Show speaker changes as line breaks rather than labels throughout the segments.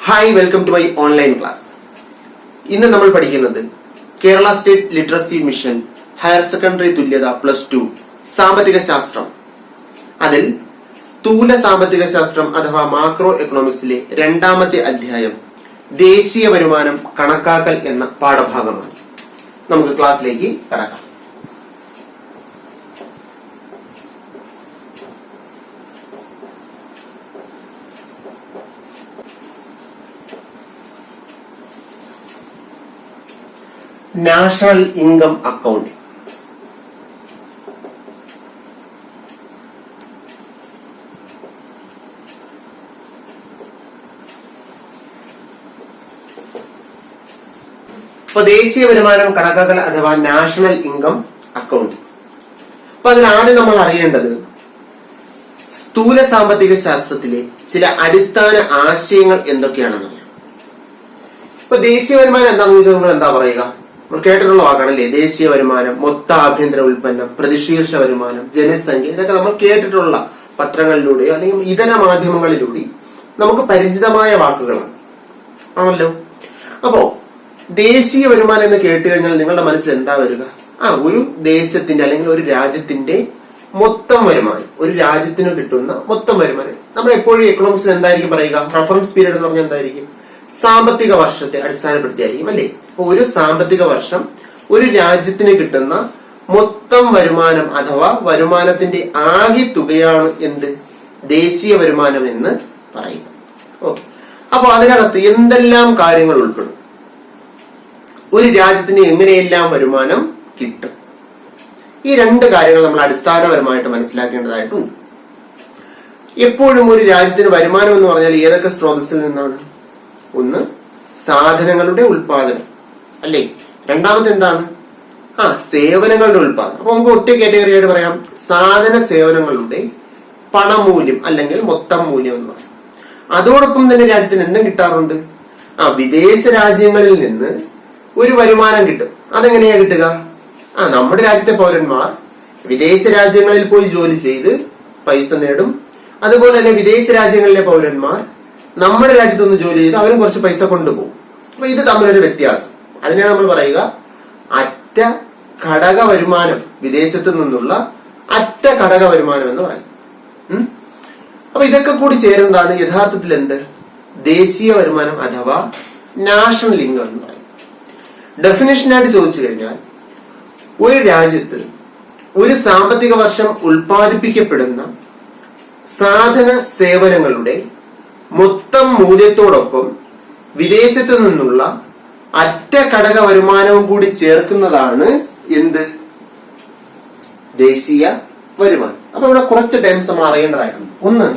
Hi, welcome to my online class. ഇന്ന് നമ്മൾ പഠിക്കുന്നത് Kerala state literacy mission higher secondary തുല്യത +2 സാമ്പത്തിക ശാസ്ത്രം. അതിൽ സ്ഥൂല സാമ്പത്തിക ശാസ്ത്രം അഥവാ മാക്രോ എക്കണോമിക്സിലെ രണ്ടാമത്തെ അധ്യായം ദേശീയ വരുമാനം കണക്കാക്കൽ എന്ന പാഠഭാഗമാണ്. നമുക്ക് ക്ലാസ്സിലേക്ക് കടക്കാം. National income account. അപ്പൊ ദേശീയ വരുമാനം കണക്കാക്കൽ അഥവാ നാഷണൽ ഇൻകം അക്കൗണ്ട്. അപ്പൊ അതിനാദ്യം നമ്മൾ അറിയേണ്ടത് സ്ഥൂല സാമ്പത്തിക ശാസ്ത്രത്തിലെ ചില അടിസ്ഥാന ആശയങ്ങൾ എന്തൊക്കെയാണെന്ന് അറിയാം. ഇപ്പൊ ദേശീയ വരുമാനം എന്താണെന്ന് ചോദിച്ചാൽ നമ്മൾ എന്താ പറയുക? നമ്മൾ കേട്ടിട്ടുള്ള വാക്കാണല്ലേ ദേശീയ വരുമാനം, മൊത്ത ആഭ്യന്തര ഉൽപ്പന്നം, പ്രതിശീർഷ വരുമാനം, ജനസംഖ്യ. ഇതൊക്കെ നമ്മൾ കേട്ടിട്ടുള്ള പത്രങ്ങളിലൂടെയോ അല്ലെങ്കിൽ ഇതര മാധ്യമങ്ങളിലൂടെയും നമുക്ക് പരിചിതമായ വാക്കുകളാണ് ആണല്ലോ. അപ്പോ ദേശീയ വരുമാനം എന്ന് കേട്ട് കഴിഞ്ഞാൽ നിങ്ങളുടെ മനസ്സിൽ എന്താ വരിക? ഒരു ദേശത്തിന്റെ അല്ലെങ്കിൽ ഒരു രാജ്യത്തിന്റെ മൊത്തം വരുമാനം, ഒരു രാജ്യത്തിന് കിട്ടുന്ന മൊത്തം വരുമാനം. നമ്മൾ എപ്പോഴും എക്കണോമിക്സിൽ എന്തായിരിക്കും പറയുക? റഫറൻസ് പീരീഡ് എന്ന് പറഞ്ഞാൽ എന്തായിരിക്കും? സാമ്പത്തിക വർഷത്തെ അടിസ്ഥാനപ്പെടുത്തിയായിരിക്കും അല്ലേ. അപ്പൊ ഒരു സാമ്പത്തിക വർഷം ഒരു രാജ്യത്തിന് കിട്ടുന്ന മൊത്തം വരുമാനം അഥവാ വരുമാനത്തിന്റെ ആകെ തുകയാണ് എന്ത്? ദേശീയ വരുമാനം എന്ന് പറയുന്നത്. ഓക്കെ. അപ്പൊ അതിനകത്ത് എന്തെല്ലാം കാര്യങ്ങൾ ഉൾപ്പെടും? ഒരു രാജ്യത്തിന് എങ്ങനെയെല്ലാം വരുമാനം കിട്ടും? ഈ രണ്ട് കാര്യങ്ങൾ നമ്മൾ അടിസ്ഥാനപരമായിട്ട് മനസ്സിലാക്കേണ്ടതായിട്ടുണ്ട്. എപ്പോഴും ഒരു രാജ്യത്തിന് വരുമാനം എന്ന് പറഞ്ഞാൽ ഏതൊക്കെ സ്രോതസ്സിൽ നിന്നാണ്? ഒന്ന്, സാധനങ്ങളുടെ ഉൽപാദനം അല്ലേ. രണ്ടാമത് എന്താണ്? സേവനങ്ങളുടെ ഉൽപാദനം. അപ്പൊ നമുക്ക് ഒറ്റ കാറ്റഗറി ആയിട്ട് പറയാം, സാധന സേവനങ്ങളുടെ പണമൂല്യം അല്ലെങ്കിൽ മൊത്തം മൂല്യം എന്ന് പറയും. അതോടൊപ്പം തന്നെ രാജ്യത്തിന് എന്തും കിട്ടാറുണ്ട്? വിദേശ രാജ്യങ്ങളിൽ നിന്ന് ഒരു വരുമാനം കിട്ടും. അതെങ്ങനെയാ കിട്ടുക? നമ്മുടെ രാജ്യത്തെ പൗരന്മാർ വിദേശ രാജ്യങ്ങളിൽ പോയി ജോലി ചെയ്ത് പൈസ നേടും. അതുപോലെ തന്നെ വിദേശ രാജ്യങ്ങളിലെ പൗരന്മാർ നമ്മുടെ രാജ്യത്തൊന്ന് ജോലി ചെയ്ത് അവരും കുറച്ച് പൈസ കൊണ്ടുപോകും. അപ്പൊ ഇത് തമ്മിലൊരു വ്യത്യാസം. അതിനാണ് നമ്മൾ പറയുക അറ്റ ഘടക വരുമാനം, വിദേശത്തു നിന്നുള്ള അറ്റ ഘടക വരുമാനം എന്ന് പറയും. അപ്പൊ ഇതൊക്കെ കൂടി ചേരുന്നതാണ് യഥാർത്ഥത്തിൽ എന്ത്? ദേശീയ വരുമാനം അഥവാ നാഷണൽ ഇൻകം എന്ന് പറയും. ഡെഫിനേഷനായിട്ട് ചോദിച്ചു കഴിഞ്ഞാൽ ഒരു രാജ്യത്ത് ഒരു സാമ്പത്തിക വർഷം ഉൽപ്പാദിപ്പിക്കപ്പെടുന്ന സാധന സേവനങ്ങളുടെ മൊത്തം മൂല്യത്തോടൊപ്പം വിദേശത്തു നിന്നുള്ള അറ്റ ഘടക വരുമാനവും കൂടി ചേർക്കുന്നതാണ് എന്ത്? ദേശീയ വരുമാനം. അപ്പൊ ഇവിടെ കുറച്ച് ടേംസ് നമ്മൾ അറിയേണ്ടതായിട്ടുണ്ട്. ഒന്ന്,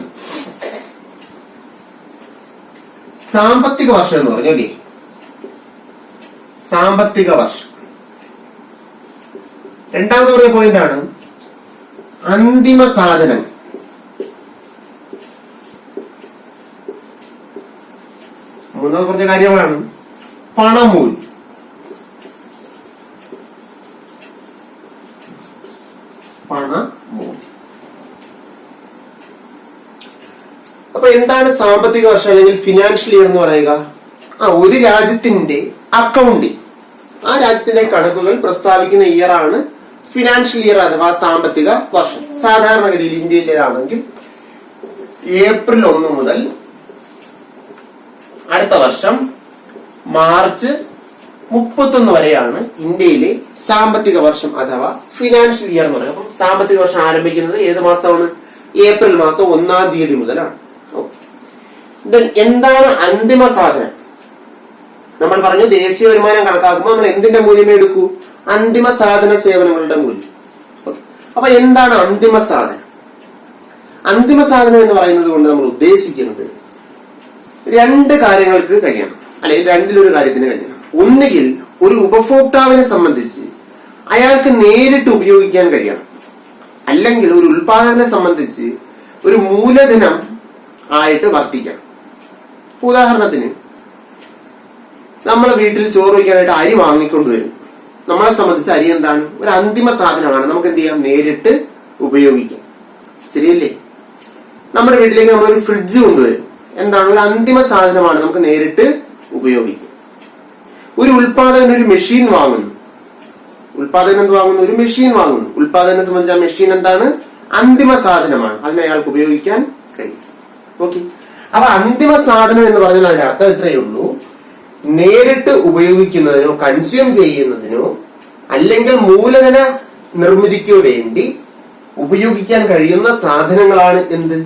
സാമ്പത്തിക വർഷം എന്ന് പറഞ്ഞു അല്ലേ. സാമ്പത്തിക വർഷം. രണ്ടാമത് പറഞ്ഞ പോയിന്റ് ആണ് അന്തിമ സാധനങ്ങൾ. മൂന്നാമത് പറഞ്ഞ കാര്യമാണ് പണമൂല്യം. അപ്പൊ എന്താണ് സാമ്പത്തിക വർഷം അല്ലെങ്കിൽ ഫിനാൻഷ്യൽ ഇയർ എന്ന് പറയുക? ഒരു രാജ്യത്തിന്റെ അക്കൗണ്ടിങ്, ആ രാജ്യത്തിന്റെ കണക്കുകൾ പ്രസ്താവിക്കുന്ന ഇയർ ആണ് ഫിനാൻഷ്യൽ ഇയർ അഥവാ സാമ്പത്തിക വർഷം. സാധാരണഗതിയിൽ ഇന്ത്യയിലാണെങ്കിൽ ഏപ്രിൽ 1 മുതൽ അടുത്ത വർഷം മാർച്ച് 31 വരെയാണ് ഇന്ത്യയിലെ സാമ്പത്തിക വർഷം അഥവാ ഫിനാൻഷ്യൽ ഇയർ എന്ന് പറയുന്നത്. അപ്പം സാമ്പത്തിക വർഷം ആരംഭിക്കുന്നത് ഏത് മാസമാണ്? ഏപ്രിൽ മാസം 1-ാം തീയതി മുതലാണ്. എന്താണ് അന്തിമ സാധനം? നമ്മൾ പറഞ്ഞു ദേശീയ വരുമാനം കണക്കാക്കുമ്പോൾ നമ്മൾ എന്തിന്റെ മൂല്യമേ എടുക്കൂ? അന്തിമ സാധന സേവനങ്ങളുടെ മൂല്യം. അപ്പൊ എന്താണ് അന്തിമ സാധനം? അന്തിമ സാധനം എന്ന് പറയുന്നത് കൊണ്ട് നമ്മൾ ഉദ്ദേശിക്കുന്നത് രണ്ട് കാര്യങ്ങൾക്ക് കഴിയണം, അല്ലെങ്കിൽ രണ്ടിലൊരു കാര്യത്തിന് കഴിയണം. ഒന്നുകിൽ ഒരു ഉപഭോക്താവിനെ സംബന്ധിച്ച് അയാൾക്ക് നേരിട്ട് ഉപയോഗിക്കാൻ കഴിയണം, അല്ലെങ്കിൽ ഒരു ഉൽപാദകനെ സംബന്ധിച്ച് ഒരു മൂലധനം ആയിട്ട് വർത്തിക്കണം. ഉദാഹരണത്തിന് നമ്മളെ വീട്ടിൽ ചോറ് വയ്ക്കാനായിട്ട് അരി വാങ്ങിക്കൊണ്ടുവരും. നമ്മളെ സംബന്ധിച്ച് അരി എന്താണ്? ഒരു അന്തിമ സാധനമാണ്. നമുക്ക് എന്ത് ചെയ്യാം? നേരിട്ട് ഉപയോഗിക്കാം. ശരിയല്ലേ? നമ്മുടെ വീട്ടിലേക്ക് നമ്മളൊരു ഫ്രിഡ്ജ് കൊണ്ടുവരും. എന്താണ്? ഒരു അന്തിമ സാധനമാണ്, നമുക്ക് നേരിട്ട് ഉപയോഗിക്കും. ഒരു ഉൽപാദകൻ ഒരു മെഷീൻ വാങ്ങുന്നു. ഉൽപാദകൻ എന്ത് വാങ്ങുന്നു? ഒരു മെഷീൻ വാങ്ങുന്നു. ഉൽപാദകനെ സംബന്ധിച്ച് ആ മെഷീൻ എന്താണ്? അന്തിമ സാധനമാണ്, അതിനെ അയാൾക്ക് ഉപയോഗിക്കാൻ കഴിയും. ഓക്കെ, അപ്പൊ അന്തിമ സാധനം എന്ന് പറഞ്ഞാൽ അതിന്റെ അർത്ഥം ഇത്രയേ ഉള്ളൂ: നേരിട്ട് ഉപയോഗിക്കുന്നതിനോ കൺസ്യൂം ചെയ്യുന്നതിനോ അല്ലെങ്കിൽ മൂലധന നിർമ്മിതിക്കോ വേണ്ടി ഉപയോഗിക്കാൻ കഴിയുന്ന സാധനങ്ങളാണ് എന്ത്?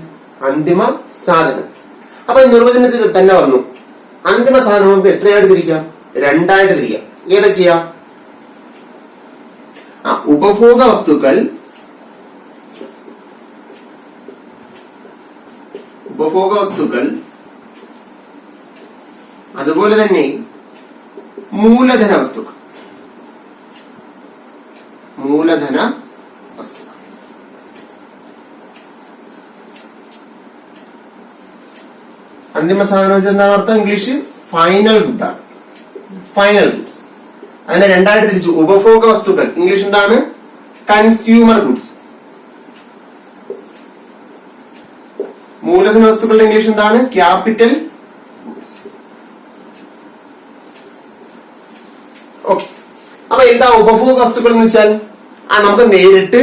അന്തിമ സാധനം. അപ്പൊ നിർവചനത്തിൽ തന്നെ വന്നു, അന്തിമ സാധനം നമുക്ക് എത്രയായിട്ട് തിരിക്കാം? രണ്ടായിട്ട് തിരിക്കാം. ഏതൊക്കെയാ? ഉപഭോഗ വസ്തുക്കൾ, അതുപോലെ തന്നെ മൂലധന വസ്തുക്കൾ. അന്തിമ സാധനം വെച്ചാൽ എന്താണ് അർത്ഥം? ഇംഗ്ലീഷ് ഫൈനൽ ഗുഡ് ആണ്. Final goods. അതിനെ രണ്ടായിട്ട് തിരിച്ചു. ഉപഭോഗ വസ്തുക്കൾ ഇംഗ്ലീഷ് എന്താണ്? Consumer goods. മൂലധന വസ്തുക്കളുടെ ഇംഗ്ലീഷ് എന്താണ്? Capital goods. ഓക്കെ, അപ്പൊ എന്താ ഉപഭോഗ വസ്തുക്കൾ എന്ന് വെച്ചാൽ? നമുക്ക് നേരിട്ട്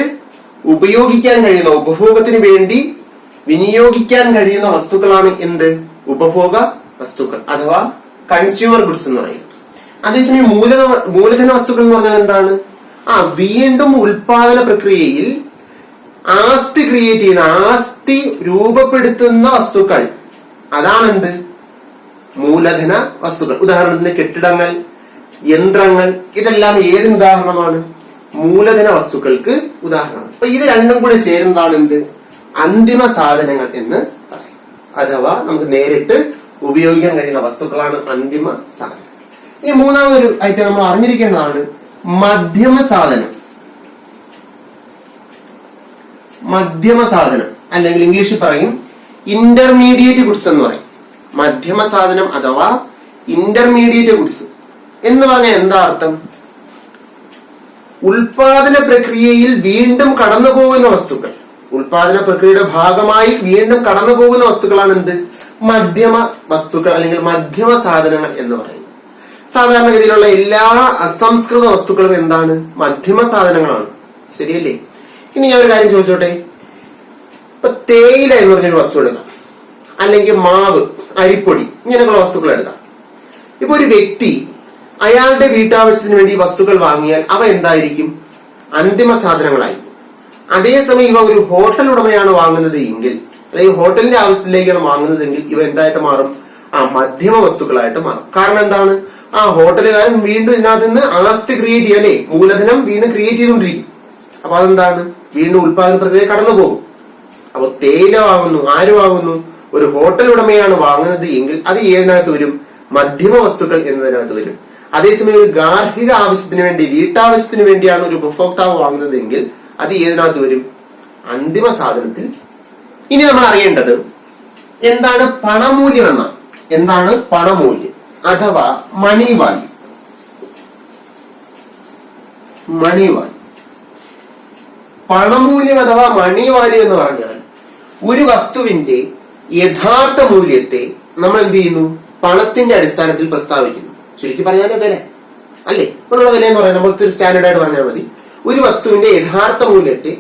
ഉപയോഗിക്കാൻ കഴിയുന്ന, ഉപഭോഗത്തിന് വേണ്ടി വിനിയോഗിക്കാൻ കഴിയുന്ന വസ്തുക്കളാണ് എന്ത്? ഉപഭോഗ വസ്തുക്കൾ അഥവാ കൺസ്യൂമർ ഗുഡ്സ് എന്ന് പറയുന്നത്. അതേസമയം മൂലധന വസ്തുക്കൾ എന്ന് പറഞ്ഞാൽ എന്താണ്? വീണ്ടും ഉൽപാദന പ്രക്രിയയിൽ ആസ്തി ക്രിയേറ്റ് ചെയ്യുന്ന, ആസ്തി രൂപപ്പെടുത്തുന്ന വസ്തുക്കൾ, അതാണെന്ത്? മൂലധന വസ്തുക്കൾ. ഉദാഹരണത്തിന് കെട്ടിടങ്ങൾ, യന്ത്രങ്ങൾ, ഇതെല്ലാം ഏതിന് ഉദാഹരണമാണ്? മൂലധന വസ്തുക്കൾക്ക് ഉദാഹരണമാണ്. അപ്പൊ ഇത് രണ്ടും കൂടെ ചേരുന്നതാണ് എന്ത്? അന്തിമ സാധനങ്ങൾ എന്ന് പറയും. അഥവാ നമുക്ക് നേരിട്ട് ഉപയോഗിക്കാൻ കഴിയുന്ന വസ്തുക്കളാണ് അന്തിമ സാധനം. ഇനി മൂന്നാമതൊരു ഐറ്റം നമ്മൾ അറിഞ്ഞിരിക്കേണ്ടതാണ് മധ്യമ സാധനം. മധ്യമ സാധനം അല്ലെങ്കിൽ ഇംഗ്ലീഷിൽ പറയും ഇന്റർമീഡിയറ്റ് ഗുഡ്സ് എന്ന് പറയും. മധ്യമ സാധനം അഥവാ ഇന്റർമീഡിയറ്റ് ഗുഡ്സ് എന്ന് പറഞ്ഞാൽ എന്താ അർത്ഥം? ഉൽപാദന പ്രക്രിയയിൽ വീണ്ടും കടന്നു പോകുന്ന വസ്തുക്കൾ, ഉൽപാദന പ്രക്രിയയുടെ ഭാഗമായി വീണ്ടും കടന്നു പോകുന്ന വസ്തുക്കളാണ് എന്ത്? മധ്യമ വസ്തുക്കൾ അല്ലെങ്കിൽ മധ്യമ സാധനങ്ങൾ എന്ന് പറയുന്നത്. സാധാരണഗതിയിലുള്ള എല്ലാ അസംസ്കൃത വസ്തുക്കളും എന്താണ്? മധ്യമ സാധനങ്ങളാണ്. ശരിയല്ലേ? ഇനി ഞാൻ ഒരു കാര്യം ചോദിച്ചോട്ടെ. ഇപ്പൊ തേയില എന്ന് പറഞ്ഞൊരു വസ്തു എടുക്കാം, അല്ലെങ്കിൽ മാവ്, അരിപ്പൊടി, ഇങ്ങനെയുള്ള വസ്തുക്കൾ എടുക്കാം. ഇപ്പൊ ഒരു വ്യക്തി അയാളുടെ വീട്ടാവശ്യത്തിന് വേണ്ടി വസ്തുക്കൾ വാങ്ങിയാൽ അവ എന്തായിരിക്കും? അന്തിമ സാധനങ്ങളായിരിക്കും. അതേസമയം ഇവ ഒരു ഹോട്ടൽ ഉടമയാണ് വാങ്ങുന്നത് എങ്കിൽ, അല്ലെങ്കിൽ ഹോട്ടലിന്റെ ആവശ്യത്തിലേക്കാണ് വാങ്ങുന്നതെങ്കിൽ, ഇവ എന്തായിട്ട് മാറും? മധ്യമ വസ്തുക്കളായിട്ട് മാറും. കാരണം എന്താണ്? ഹോട്ടലുകാരൻ വീണ്ടും ഇതിനകത്ത് നിന്ന് ആസ്തി ക്രിയേറ്റ് ചെയ്യാൻ, അല്ലെ, മൂലധനം വീണ്ടും ക്രിയേറ്റ് ചെയ്തുകൊണ്ടിരിക്കും. അപ്പൊ അതെന്താണ്? വീണ്ടും ഉൽപാദന പ്രക്രിയ കടന്നു പോകും. അപ്പൊ തേയില വാങ്ങുന്നു, ആര് വാങ്ങുന്നു? ഒരു ഹോട്ടൽ ഉടമയാണ് വാങ്ങുന്നത് എങ്കിൽ അത് ഏതിനകത്ത് വരും? മധ്യമ വസ്തുക്കൾ എന്നതിനകത്ത് വരും. അതേസമയം ഒരു ഗാർഹിക ആവശ്യത്തിന് വേണ്ടി, വീട്ടാവശ്യത്തിന് വേണ്ടിയാണ് ഒരു ഉപഭോക്താവ് വാങ്ങുന്നത് എങ്കിൽ അത് ഏതിനകത്ത് വരും? അന്തിമ സാധനത്തിൽ. ഇനി നമ്മൾ അറിയേണ്ടത് എന്താണ് പണമൂല്യം എന്നാണ്. എന്താണ് പണമൂല്യം അഥവാ മണി വാല്യൂ? മണി വാല്യൂ, പണമൂല്യം അഥവാ മണി വാല്യൂ എന്ന് പറഞ്ഞാൽ ഒരു വസ്തുവിന്റെ യഥാർത്ഥ മൂല്യത്തെ നമ്മൾ എന്ത് ചെയ്യുന്നു? പണത്തിന്റെ അടിസ്ഥാനത്തിൽ പ്രസ്താവിക്കുന്നു. ശരിക്കും പറഞ്ഞാൽ വില അല്ലേ? നമ്മളുടെ വില എന്ന് പറയുന്നത് നമുക്ക് ഒരു സ്റ്റാൻഡേർഡ് ആയിട്ട് പറഞ്ഞാൽ മതി. ഒരു വസ്തുവിന്റെ യഥാർത്ഥ മൂല്യത്തെ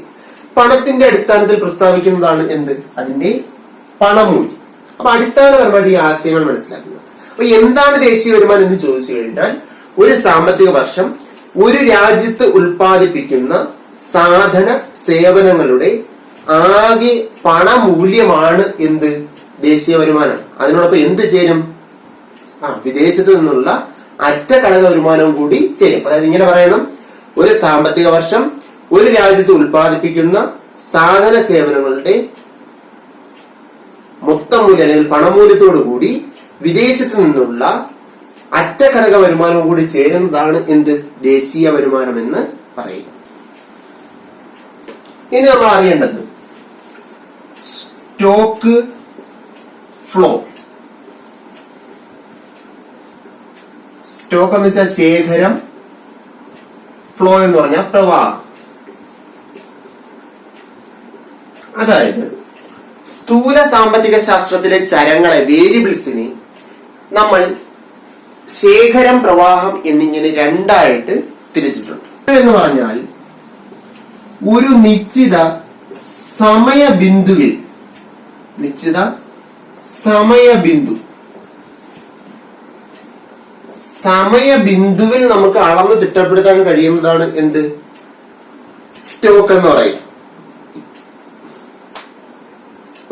പണത്തിന്റെ അടിസ്ഥാനത്തിൽ പ്രസ്താവിക്കുന്നതാണ് എന്ത്? അതിന്റെ പണമൂല്യം. അപ്പൊ അടിസ്ഥാനപരമായിട്ട് ഈ ആശയങ്ങൾ മനസ്സിലാക്കുക. അപ്പൊ എന്താണ് ദേശീയ വരുമാനം എന്ന് ചോദിച്ചു കഴിഞ്ഞാൽ, ഒരു സാമ്പത്തിക വർഷം ഒരു രാജ്യത്ത് ഉൽപ്പാദിപ്പിക്കുന്ന സാധന സേവനങ്ങളുടെ ആകെ പണമൂല്യമാണ് എന്ത്? ദേശീയ വരുമാനം. അതിനോടൊപ്പം എന്ത് ചേരും? വിദേശത്ത് നിന്നുള്ള അറ്റ ഘടക വരുമാനവും കൂടി ചേരും. അതായത് ഇങ്ങനെ പറയണം, ഒരു സാമ്പത്തിക വർഷം ഒരു രാജ്യത്ത് ഉൽപ്പാദിപ്പിക്കുന്ന സാധന സേവനങ്ങളുടെ മൊത്തം മൂല്യം അല്ലെങ്കിൽ പണമൂല്യത്തോടു കൂടി വിദേശത്ത് നിന്നുള്ള അറ്റ ഘടക വരുമാനവും കൂടി ചേരുന്നതാണ് എന്ത്? ദേശീയ വരുമാനം എന്ന് പറയുക. ഇനി നമ്മൾ അറിയേണ്ടത് സ്റ്റോക്ക് ഫ്ലോ. സ്റ്റോക്ക് എന്ന് വെച്ചാൽ ശേഖരം, ഫ്ലോ എന്ന് പറഞ്ഞാൽ പ്രവാഹം. അതായത് സ്ഥൂല സാമ്പത്തിക ശാസ്ത്രത്തിലെ ചരങ്ങളെ, വേരിയബിൾസിനെ നമ്മൾ ശേഖരം, പ്രവാഹം എന്നിങ്ങനെ രണ്ടായിട്ട് തിരിച്ചിട്ടുണ്ട്. എന്ന് പറഞ്ഞാൽ ഒരു നിശ്ചിത സമയബിന്ദുവിൽ നമുക്ക് അളന്ന് തിട്ടപ്പെടുത്താൻ കഴിയുന്നതാണ് എന്ത്? സ്റ്റോക്ക് എന്ന് പറയും.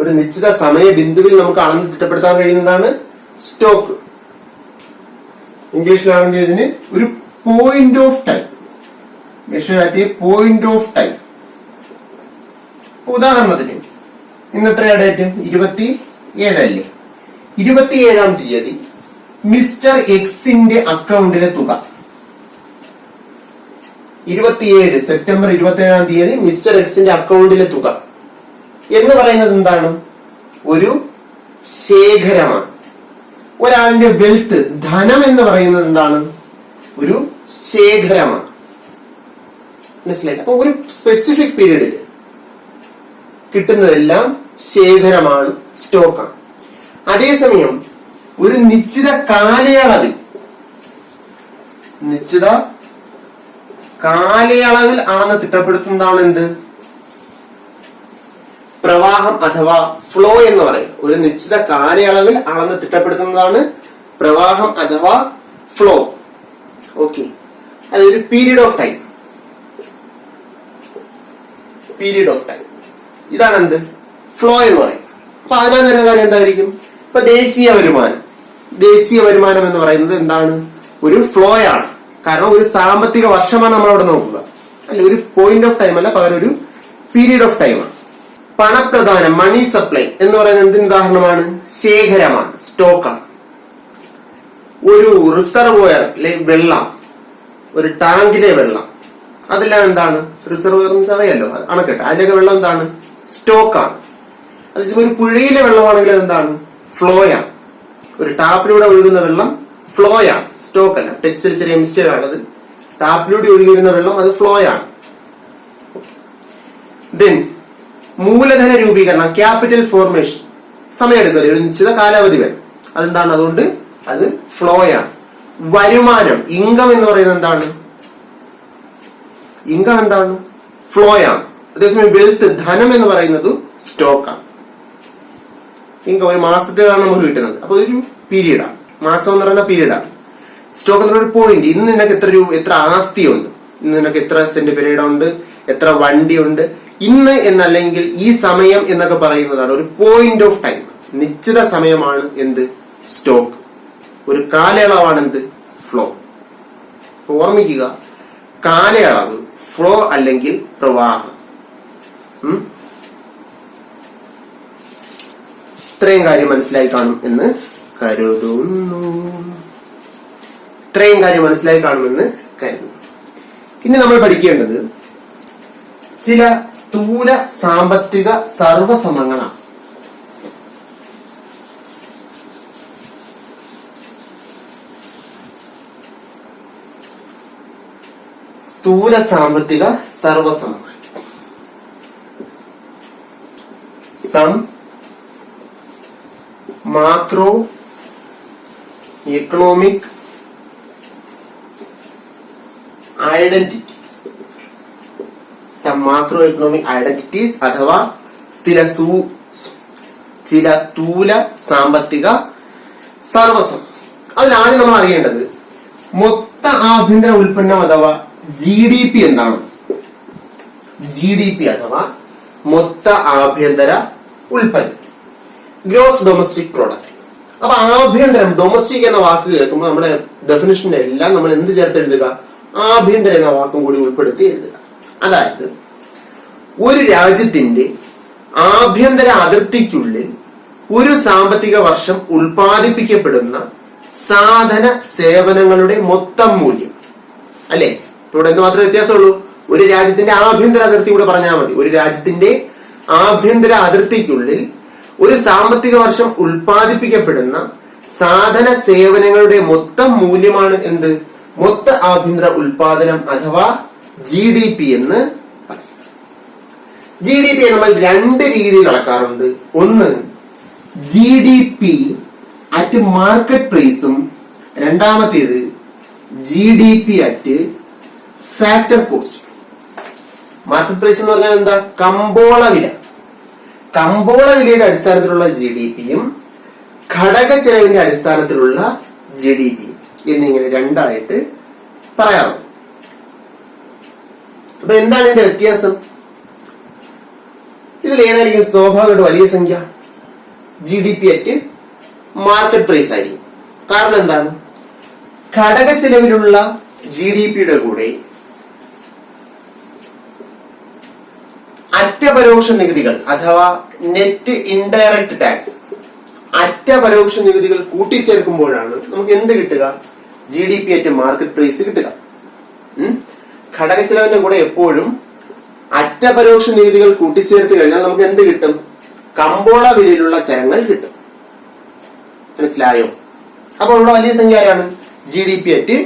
ഒരു നിശ്ചിത സമയബിന്ദുവിൽ നമുക്ക് അളന്ന് തിട്ടപ്പെടുത്താൻ കഴിയുന്നതാണ് സ്റ്റോക്ക്. ഇംഗ്ലീഷിലാണെങ്കിൽ ഇതിന് ഒരു point of time, measure at A point of time. ഉദാഹരണത്തിന് ഇന്ന് എത്രയാ ഡേറ്റ്? 27 അല്ലേ? 27-ാം തീയതി മിസ്റ്റർ എക്സിന്റെ അക്കൗണ്ടിലെ തുക. 27 സെപ്റ്റംബർ 27-ാം തീയതി മിസ്റ്റർ എക്സിന്റെ അക്കൗണ്ടിലെ തുക എന്ന് പറയുന്നത് എന്താണ്? ഒരു ശേഖരമാണ്. ഒരാളിന്റെ വെൽത്ത്, ധനം എന്ന് പറയുന്നത് എന്താണ്? ഒരു ശേഖരമാണ്. മനസ്സിലായി? അപ്പൊ ഒരു സ്പെസിഫിക് പീരീഡിൽ കിട്ടുന്നതെല്ലാം ശേഖരമാണ്, സ്റ്റോക്കാണ്. അതേസമയം ഒരു നിശ്ചിത കാലയളവിൽ ആണെന്ന് തിട്ടപ്പെടുത്തുന്നതാണ് എന്ത്? പ്രവാഹം അഥവാ ഫ്ലോ എന്ന് പറയും. ഒരു നിശ്ചിത കാലയളവിൽ അളന്ന് തിട്ടപ്പെടുത്തുന്നതാണ് പ്രവാഹം അഥവാ ഫ്ലോ. ഓക്കെ, അതൊരു പീരീഡ് ഓഫ് ടൈം. ഇതാണ് എന്ത്? ഫ്ലോ എന്ന് പറയും. അപ്പൊ അതിനകത്ത് വരുന്ന കാര്യം എന്തായിരിക്കും? ഇപ്പൊ ദേശീയ വരുമാനം എന്ന് പറയുന്നത് എന്താണ്? ഒരു ഫ്ലോ ആണ്. കാരണം ഒരു സാമ്പത്തിക വർഷമാണ് നമ്മളവിടെ നോക്കുക, അല്ല ഒരു പോയിന്റ് ഓഫ് ടൈം അല്ല, പകരം ഒരു പീരീഡ് ഓഫ് ടൈമാണ്. പണപ്രധാനം, മണി സപ്ലൈ എന്ന് പറയുന്നത് എന്തിന് ഉദാഹരണമാണ്? ശേഖരമാണ്, സ്റ്റോക്കാണ്. ഒരു റിസർവോയർ, വെള്ളം, ഒരു ടാങ്കിലെ വെള്ളം, അതെല്ലാം എന്താണ്? റിസർവോയർ എന്ന് അറിയാലോ, അണക്കെട്ട്, അതിന്റെയൊക്കെ വെള്ളം എന്താണ്? സ്റ്റോക്കാണ്. അതേസമയം ഒരു പുഴയിലെ വെള്ളമാണെങ്കിൽ എന്താണ്? ഫ്ലോയാണ്. ഒരു ടാപ്പിലൂടെ ഒഴുകുന്ന വെള്ളം ഫ്ലോയാണ്, സ്റ്റോക്ക് അല്ല. ടെക്സ്റ്റിൽ ചെറിയ മിസ്റ്റേക്ക് ആണത്. ടാപ്പിലൂടെ ഒഴുകിയിരുന്ന വെള്ളം അത് ഫ്ലോയാണ്. ദെൻ മൂലധന രൂപീകരണം, ക്യാപിറ്റൽ ഫോർമേഷൻ, സമയമെടുക്കല്, ഒരു നിശ്ചിത കാലാവധി വേണം. അതെന്താണ്? അതുകൊണ്ട് അത് ഫ്ലോയാണ്. വരുമാനം, ഇൻകം എന്ന് പറയുന്നത് എന്താണ്? ഫ്ലോയാണ്. അതേസമയം വെൽത്ത്, ധനം എന്ന് പറയുന്നത് സ്റ്റോക്കാണ്. ഇൻകം ഒരു മാസത്തേതാണ് നമുക്ക് കിട്ടുന്നത്, അപ്പൊ ഒരു പീരീഡാണ്. മാസം എന്ന് പറയുന്ന പീരീഡാണ്. സ്റ്റോക്ക് എന്ന് പറയുന്ന പോയിന്റ്. ഇന്ന് നിനക്ക് എത്ര ആസ്തിയുണ്ട്, ഇന്ന് നിനക്ക് എത്ര സെന്റ് പെരേഡുണ്ട്, എത്ര വണ്ടിയുണ്ട്, ഇന്ന് എന്നല്ലെങ്കിൽ ഈ സമയം എന്നൊക്കെ പറയുന്നതാണ് ഒരു പോയിന്റ് ഓഫ് ടൈം. നിശ്ചിത സമയമാണ് എന്ത്? സ്റ്റോക്ക്. ഒരു കാലയളവാണ് എന്ത്? ഫ്ലോ. ഓർമ്മിക്കുക, കാലയളവ്, ഫ്ലോ അല്ലെങ്കിൽ പ്രവാഹം. ഇത്രയും കാര്യം മനസ്സിലായി കാണും എന്ന് കരുതുന്നു. ഇനി നമ്മൾ പഠിക്കേണ്ടത് ചില സ്ഥൂല സാമ്പത്തിക സർവസമങ്ങളാണ്. സ്ഥൂല സാമ്പത്തിക സർവസമങ്ങൾ. സം macro economic identities. Macro economic identities അഥവാ ചില സ്ഥൂല സാമ്പത്തിക സർവസം. അതിലാദ്യം നമ്മൾ അറിയേണ്ടത് മൊത്ത ആഭ്യന്തര ഉൽപ്പന്നം അഥവാ GDP എന്താണ്? GDP അഥവാ മൊത്ത ആഭ്യന്തര ഉൽപ്പന്നം, ഗ്രോസ് ഡൊമസ്റ്റിക് പ്രോഡക്റ്റ്. അപ്പൊ ആഭ്യന്തരം, ഡൊമസ്റ്റിക് എന്ന വാക്ക് കേൾക്കുമ്പോൾ നമ്മുടെ ഡെഫിനിഷന്റെ എല്ലാം നമ്മൾ എന്ത് ചേർത്ത് എഴുതുക? ആഭ്യന്തര എന്ന വാക്കും കൂടി ഉൾപ്പെടുത്തി എഴുതുക. അതായത് ഒരു രാജ്യത്തിന്റെ ആഭ്യന്തര അതിർത്തിക്കുള്ളിൽ ഒരു സാമ്പത്തിക വർഷം ഉൽപ്പാദിപ്പിക്കപ്പെടുന്ന സാധന സേവനങ്ങളുടെ മൊത്തം മൂല്യം. അല്ലെ? ഇവിടെ എന്ത് മാത്രമേ വ്യത്യാസമുള്ളൂ? ഒരു രാജ്യത്തിന്റെ ആഭ്യന്തര അതിർത്തി കൂടെ പറഞ്ഞാൽ മതി. ഒരു രാജ്യത്തിന്റെ ആഭ്യന്തര അതിർത്തിക്കുള്ളിൽ ഒരു സാമ്പത്തിക വർഷം ഉൽപ്പാദിപ്പിക്കപ്പെടുന്ന സാധന സേവനങ്ങളുടെ മൊത്തം മൂല്യമാണ് എന്ത്? മൊത്ത ആഭ്യന്തര ഉൽപാദനം അഥവാ GDP എന്ന് പറയും. GDP നമ്മൾ രണ്ട് രീതിയിൽ അളക്കാറുണ്ട്. ഒന്ന് GDP അറ്റ് മാർക്കറ്റ് പ്രൈസും, രണ്ടാമത്തേത് GDP at factor cost. Market price എന്ന് പറഞ്ഞാൽ എന്താ? കമ്പോള വില. കമ്പോള വിലയുടെ അടിസ്ഥാനത്തിലുള്ള GDPയും ഘടക ചെലവിന്റെ അടിസ്ഥാനത്തിലുള്ള GDP എന്നിങ്ങനെ രണ്ടായിട്ട് പറയാറുണ്ട്. അപ്പൊ എന്താണ് ഇതിന്റെ വ്യത്യാസം? ഇതിൽ ഏതായിരിക്കും സ്വാഭാവികമായിട്ട് വലിയ സംഖ്യ? GDP അറ്റ് മാർക്കറ്റ് പ്രൈസ് ആയിരിക്കും. കാരണം എന്താണ്? ഘടക ചെലവിലുള്ള GDPയുടെ കൂടെ അറ്റപരോക്ഷ നികുതികൾ അഥവാ നെറ്റ് ഇൻഡയറക്ട് ടാക്സ്, അറ്റപരോക്ഷ നികുതികൾ കൂട്ടിച്ചേർക്കുമ്പോഴാണ് നമുക്ക് എന്ത് കിട്ടുക? GDP അറ്റ് മാർക്കറ്റ് പ്രൈസ് കിട്ടുക. ഘടക ചെലവിന്റെ കൂടെ എപ്പോഴും അറ്റപരോക്ഷ നികുതികൾ കൂട്ടിച്ചേർത്ത് കഴിഞ്ഞാൽ നമുക്ക് എന്ത് കിട്ടും? കമ്പോള വിലയിലുള്ള ചരങ്ങൾ കിട്ടും. മനസ്സിലായോ? അപ്പോൾ ഉള്ള വലിയ സംഖ്യ ആരാണ്? GDP at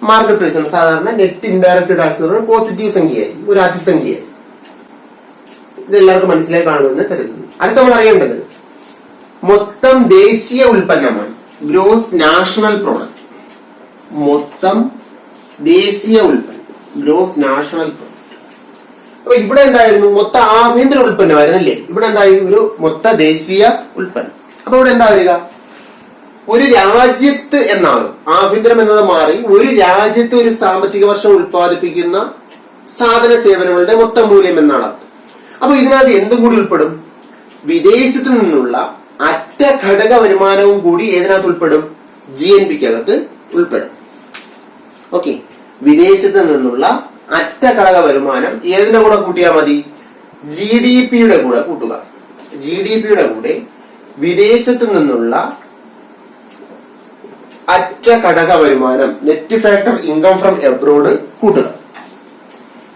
market price. സാധാരണ നെറ്റ് ഇൻഡയറക്ട് ടാക്സ് എന്ന് പറയുന്നത് പോസിറ്റീവ് സംഖ്യയായിരിക്കും, ഒരു അതിസംഖ്യയായിരിക്കും. ഇത് എല്ലാവർക്കും മനസ്സിലായി കാണുമെന്ന് കരുതുന്നു. അടുത്ത നമ്മൾ അറിയേണ്ടത് മൊത്തം ദേശീയ ഉൽപ്പന്നമാണ്, ഗ്രോസ് നാഷണൽ പ്രോഡക്റ്റ്. മൊത്തം ദേശീയ ഉൽപ്പന്നം, ഗ്രോസ് നാഷണൽ പ്രോഡക്റ്റ്. അപ്പൊ ഇവിടെ എന്തായിരുന്നു? മൊത്ത ആഭ്യന്തര ഉൽപ്പന്നമായിരുന്നു അല്ലേ? ഇവിടെ എന്തായി? ഒരു മൊത്ത ദേശീയ ഉൽപ്പന്നം. അപ്പൊ ഇവിടെ എന്താ വരിക? ഒരു രാജ്യത്ത് എന്നാണ്, ആഭ്യന്തരം എന്നത് മാറി ഒരു രാജ്യത്ത് ഒരു സാമ്പത്തിക വർഷം ഉൽപ്പാദിപ്പിക്കുന്ന സാധന സേവനങ്ങളുടെ മൊത്തം മൂല്യം എന്നാണ് അർത്ഥം. അപ്പൊ ഇതിനകത്ത് എന്തും കൂടി ഉൾപ്പെടും? വിദേശത്ത് നിന്നുള്ള അറ്റ ഘടക വരുമാനവും കൂടി ഏതിനകത്ത് ഉൾപ്പെടും? GNPക്കകത്ത് ഉൾപ്പെടും. ഓക്കെ, വിദേശത്ത് നിന്നുള്ള അറ്റ ഘടക വരുമാനം ഏതിന്റെ കൂടെ കൂട്ടിയാൽ മതി? GDPയുടെ കൂടെ കൂട്ടുക. GDPയുടെ കൂടെ വിദേശത്ത് നിന്നുള്ള അറ്റ ഘടക വരുമാനം, net factor income from abroad കൂട്ടുക.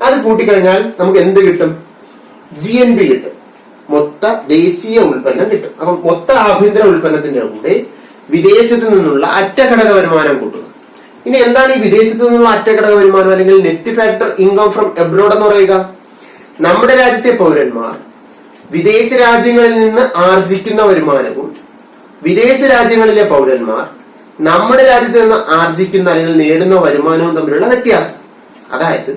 അത് കൂട്ടിക്കഴിഞ്ഞാൽ നമുക്ക് എന്ത് കിട്ടും? GNP കിട്ടും, മൊത്ത ദേശീയ ഉൽപ്പന്നം കിട്ടും. അപ്പൊ മൊത്ത ആഭ്യന്തര ഉൽപ്പന്നത്തിന്റെ കൂടെ വിദേശത്ത് നിന്നുള്ള അറ്റ ഘടക വരുമാനം കൂട്ടുക. ഇനി എന്താണ് ഈ വിദേശത്ത് നിന്നുള്ള അറ്റ ഘടക വരുമാനം അല്ലെങ്കിൽ net factor income from abroad എന്ന് പറയുക? നമ്മുടെ രാജ്യത്തെ പൗരന്മാർ വിദേശ രാജ്യങ്ങളിൽ നിന്ന് ആർജിക്കുന്ന വരുമാനവും വിദേശ രാജ്യങ്ങളിലെ പൗരന്മാർ നമ്മുടെ രാജ്യത്ത് നിന്ന് ആർജിക്കുന്ന അല്ലെങ്കിൽ നേടുന്ന വരുമാനവും തമ്മിലുള്ള വ്യത്യാസം. അതായത്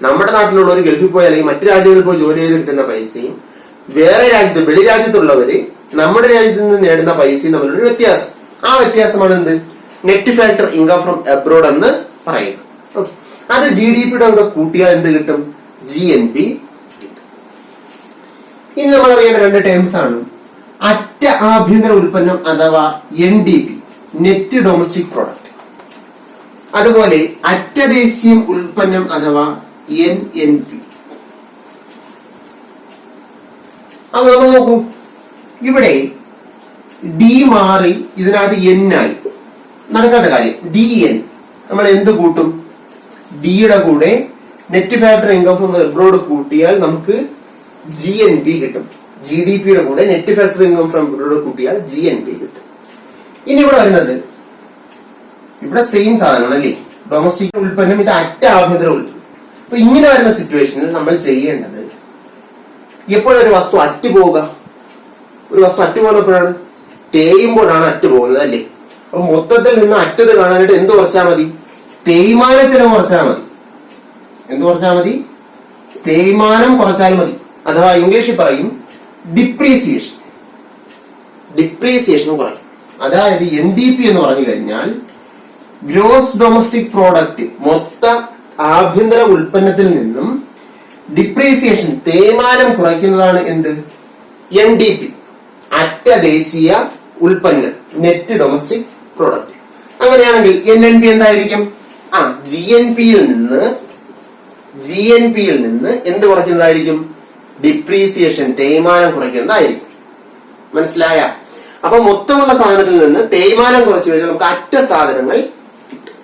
നമ്മുടെ നാട്ടിലുള്ള ഒരു ഗൾഫിൽ പോയി അല്ലെങ്കിൽ മറ്റു രാജ്യങ്ങളിൽ പോയി ജോലി ചെയ്ത് കിട്ടുന്ന പൈസയും വേറെ രാജ്യത്ത് വെളി രാജ്യത്തുള്ളവര് നമ്മുടെ രാജ്യത്ത് നിന്ന് നേടുന്ന പൈസയും തമ്മിലുള്ള വ്യത്യാസം. ആ വ്യത്യാസമാണ് എന്ത്? Net factor income from abroad എന്ന് പറയുക. ഓക്കെ, അത് GDPയുടെ കൂടെ കൂട്ടിയാൽ എന്ത് കിട്ടും? GNP കിട്ടും. ഇനി നമ്മൾ അറിയേണ്ട രണ്ട് ടേംസ് ആണ് അറ്റ ആഭ്യന്തര ഉൽപ്പന്നം അഥവാ NDP, നെറ്റ് ഡൊമസ്റ്റിക് പ്രോഡക്റ്റ്. അതുപോലെ അറ്റ ദേശീയ ഉൽപ്പന്നം അഥവാ NNP. അപ്പൊ നമ്മൾ നോക്കൂ, ഇവിടെ D മാറി ഇതിനകത്ത് N ആയി. നടക്കാത്ത കാര്യം. DN നമ്മൾ എന്ത് കൂട്ടും? ഡിയുടെ കൂടെ net factor income from abroad കൂട്ടിയാൽ നമുക്ക് GNP കിട്ടും. GDPയുടെ കൂടെ net factor income from abroad കൂട്ടിയാൽ GNP കിട്ടും. ഇനി ഇവിടെ വരുന്നത്, ഇവിടെ സെയിം സാധനമാണ് അല്ലേ? ഡൊമസ്റ്റിക് ഉൽപ്പന്നം, ഇത് അറ്റ ആഭ്യന്തര ഉൽപ്പന്നം. അപ്പൊ ഇങ്ങനെ വരുന്ന സിറ്റുവേഷനിൽ നമ്മൾ ചെയ്യേണ്ടത്, എപ്പോഴും ഒരു വസ്തു അറ്റ് പോവുക, ഒരു വസ്തു അറ്റ് പോകുന്നപ്പോഴാണ് തേയുമ്പോഴാണ് അറ്റ് പോകുന്നത് അല്ലേ? അപ്പൊ മൊത്തത്തിൽ നിന്ന് അറ്റത് കാണാനായിട്ട് എന്ത് കുറച്ചാൽ മതി? തേയ്മാന ചെലവ് കുറച്ചാൽ മതി. എന്ത് കുറച്ചാൽ മതി? തേയ്മാനം കുറച്ചാൽ മതി. അഥവാ ഇംഗ്ലീഷിൽ പറയും ഡിപ്രീസിയേഷൻ. ഡിപ്രീസിയേഷൻ കുറയ്ക്കും. അതായത് NDP എന്ന് പറഞ്ഞു കഴിഞ്ഞാൽ ഗ്രോസ് ഡൊമസ്റ്റിക് പ്രോഡക്റ്റ്, മൊത്ത ആഭ്യന്തര ഉൽപ്പന്നത്തിൽ നിന്നും ഡിപ്രീസിയേഷൻ, തേയ്മാനം കുറയ്ക്കുന്നതാണ് എന്ത്? NDP, അറ്റ ദേശീയ ഉൽപ്പന്നം, നെറ്റ് ഡൊമസ്റ്റിക് പ്രോഡക്റ്റ്. അങ്ങനെയാണെങ്കിൽ NNP എന്തായിരിക്കും? GNPയിൽ നിന്ന് എന്ത് കുറയ്ക്കുന്നതായിരിക്കും? ഡിപ്രീസിയേഷൻ, തേയ്മാനം കുറയ്ക്കുന്നതായിരിക്കും. മനസ്സിലായ? അപ്പൊ മൊത്തമുള്ള സാധനത്തിൽ നിന്ന് തേയ്മാനം കുറച്ചു കഴിഞ്ഞാൽ നമുക്ക് അറ്റ സാധനങ്ങൾ കിട്ടും.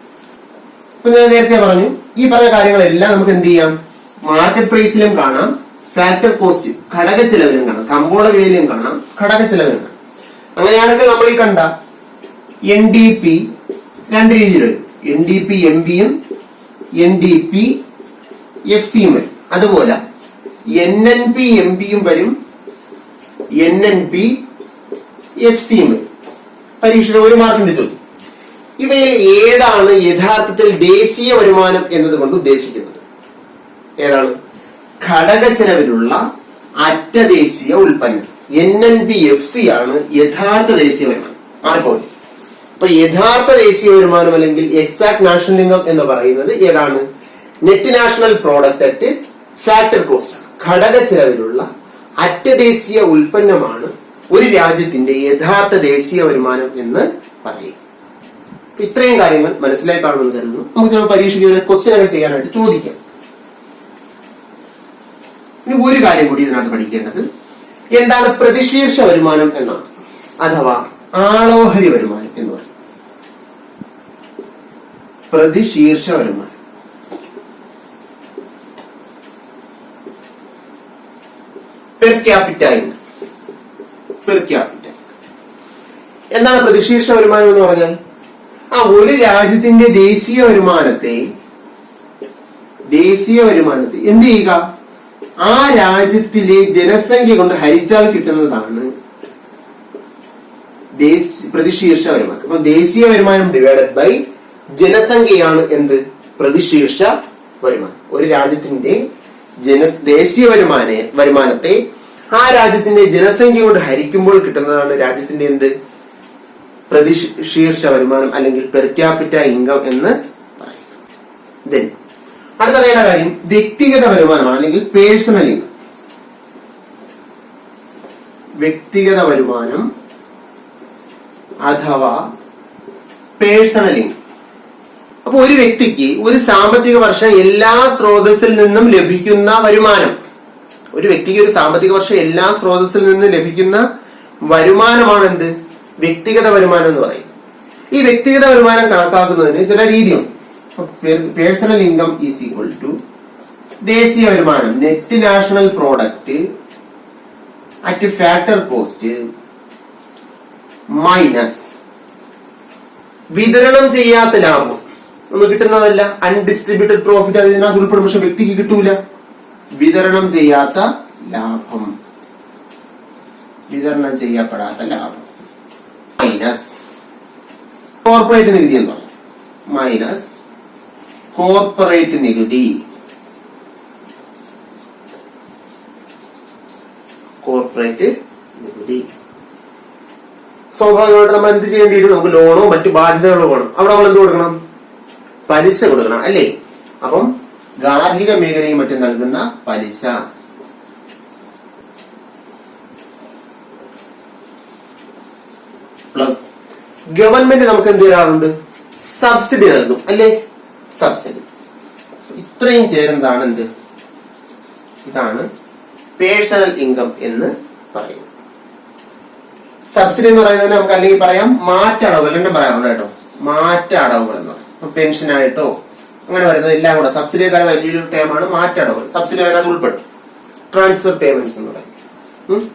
ഇപ്പൊ ഞാൻ നേരത്തെ പറഞ്ഞു, ഈ പറഞ്ഞ കാര്യങ്ങളെല്ലാം നമുക്ക് എന്ത് ചെയ്യാം? മാർക്കറ്റ് പ്രൈസിലും കാണാം, ഫാക്ടർ കോസ്റ്റ് ഘടക ചെലവിലും കാണാം, കമ്പോള വിലയിലും കാണാം, ഘടക ചെലവിലും കാണാം. അങ്ങനെയാണെങ്കിൽ നമ്മൾ ഈ കണ്ട NDP രണ്ട് രീതിയിൽ വരും. NDP MB യും NDP FC യും വരും. അതുപോലെ NNP MP വരും, NNP FC വരും. പരീക്ഷയുടെ 1 മാർക്കിന്റെ ചോദ്യം. ഇവയിൽ ഏതാണ് യഥാർത്ഥത്തിൽ ദേശീയ വരുമാനം എന്നതുകൊണ്ട് ഉദ്ദേശിക്കുന്നത്? ഏതാണ്? ഘടക ചെലവിലുള്ള അറ്റ ദേശീയ ഉൽപ്പന്നം NNP FC ആണ് യഥാർത്ഥ ദേശീയ വരുമാനം. മാറിപ്പോയി. അപ്പൊ യഥാർത്ഥ ദേശീയ വരുമാനം അല്ലെങ്കിൽ എക്സാക്ട് നാഷണൽ ഇൻകം എന്ന് പറയുന്നത് ഏതാണ്? Net national product at factor cost ആണ്. ഘടക ചെലവിലുള്ള അറ്റ ദേശീയ ഉൽപ്പന്നമാണ് ഒരു രാജ്യത്തിന്റെ യഥാർത്ഥ ദേശീയ വരുമാനം എന്ന് പറയും. ഇത്രയും കാര്യങ്ങൾ മനസ്സിലായി കാണുമെന്ന് കരുതുന്നു. നമുക്ക് ചില പരീക്ഷയ്ക്ക് ക്വസ്റ്റ്യൻ ഒക്കെ ചെയ്യാനായിട്ട് ചോദിക്കാം. ഇനി ഒരു കാര്യം കൂടി ഇതിനകത്ത് പഠിക്കേണ്ടത് എന്താണ് പ്രതിശീർഷ വരുമാനം എന്നാണ്, അഥവാ ആളോഹരി വരുമാനം എന്ന് പറയും. പ്രതിശീർഷ വരുമാനം പെർ ക്യാപിറ്റ എന്താണ് പ്രതിശീർഷ വരുമാനം എന്ന് പറഞ്ഞാൽ? ഒരു രാജ്യത്തിന്റെ ദേശീയ വരുമാനത്തെ എന്ത് ചെയ്യുക? ആ രാജ്യത്തിലെ ജനസംഖ്യ കൊണ്ട് ഹരിച്ചാൽ കിട്ടുന്നതാണ് പ്രതിശീർഷ വരുമാനം. അപ്പൊ ദേശീയ വരുമാനം ഡിവൈഡഡ് ബൈ ജനസംഖ്യയാണ് എന്ത്? പ്രതിശീർഷ വരുമാനം. ഒരു രാജ്യത്തിന്റെ ദേശീയ വരുമാനത്തെ ആ രാജ്യത്തിന്റെ ജനസംഖ്യ കൊണ്ട് ഹരിക്കുമ്പോൾ കിട്ടുന്നതാണ് രാജ്യത്തിന്റെ എന്ത്? പ്രതിശീർഷ വരുമാനം അല്ലെങ്കിൽ പെർ ക്യാപിറ്റ ഇൻകം എന്ന് പറയുന്നത്. അടുത്തറിയേണ്ട കാര്യം വ്യക്തിഗത വരുമാനമാണ് അല്ലെങ്കിൽ പേഴ്സണൽ ഇൻകം. വ്യക്തിഗത വരുമാനം അഥവാ പേഴ്സണൽ ഇൻകം. അപ്പൊ ഒരു വ്യക്തിക്ക് ഒരു സാമ്പത്തിക വർഷം എല്ലാ സ്രോതസ്സിൽ നിന്നും ലഭിക്കുന്ന വരുമാനം, ഒരു വ്യക്തിക്ക് ഒരു സാമ്പത്തിക വർഷം എല്ലാ സ്രോതസ്സിൽ നിന്നും ലഭിക്കുന്ന വരുമാനമാണ് എന്ത്? വ്യക്തിഗത വരുമാനം എന്ന് പറയും. ഈ വ്യക്തിഗത വരുമാനം കണക്കാക്കുന്നതിന് ചില രീതിയുണ്ട്. Personal income is equal to ദേശീയ വരുമാനം net national product at factor cost minus വിതരണം ചെയ്യാത്ത ലാഭം. ഒന്നും കിട്ടുന്നതല്ല, അൺഡിസ്ട്രിബ്യൂട്ടഡ് പ്രോഫിറ്റ് അതിനകത്ത് ഉൾപ്പെടും, പക്ഷെ വ്യക്തിക്ക് കിട്ടൂല. വിതരണം ചെയ്യാത്ത ലാഭം, വിതരണം ചെയ്യപ്പെടാത്ത ലാഭം മൈനസ് കോർപ്പറേറ്റ് നികുതി എന്ന് പറയും. മൈനസ് കോർപ്പറേറ്റ് നികുതി, സ്വാഭാവികമായിട്ട് നമ്മൾ എന്ത് ചെയ്യേണ്ടി വരും? നമുക്ക് ലോണോ മറ്റു ബാധ്യതകളോ വേണം. അവിടെ നമ്മൾ എന്ത് കൊടുക്കണം? പലിശ കൊടുക്കണം, അല്ലേ? അപ്പം ഗാർഹിക മേഖലയും മറ്റും നൽകുന്ന പലിശ പ്ലസ് ഗവൺമെന്റ് നമുക്ക് എന്ത് ചെയ്യാറുണ്ട്? സബ്സിഡി നൽകും, അല്ലേ? സബ്സിഡി. ഇത്രയും ചേരുന്നതാണ് എന്ത്? ഇതാണ് പേഴ്സണൽ ഇൻകം എന്ന് പറയുന്നത്. സബ്സിഡി എന്ന് പറയുന്നത് നമുക്ക് അല്ലെങ്കിൽ പറയാം മാറ്റടവുകൾ, രണ്ടും പറയാറുണ്ട് കേട്ടോ. മാറ്റടവുകൾ എന്ന് പറയും. പെൻഷനായിട്ടോ അങ്ങനെ പറയുന്നത് എല്ലാം കൂടെ സബ്സിഡിയേക്കാൾ വലിയൊരു ടേമാണ് മാറ്റടവുകൾ. സബ്സിഡി അതിനകത്ത് ഉൾപ്പെടും. ട്രാൻസ്ഫർ പേയ്മെന്റ്സ് എന്ന് പറയും.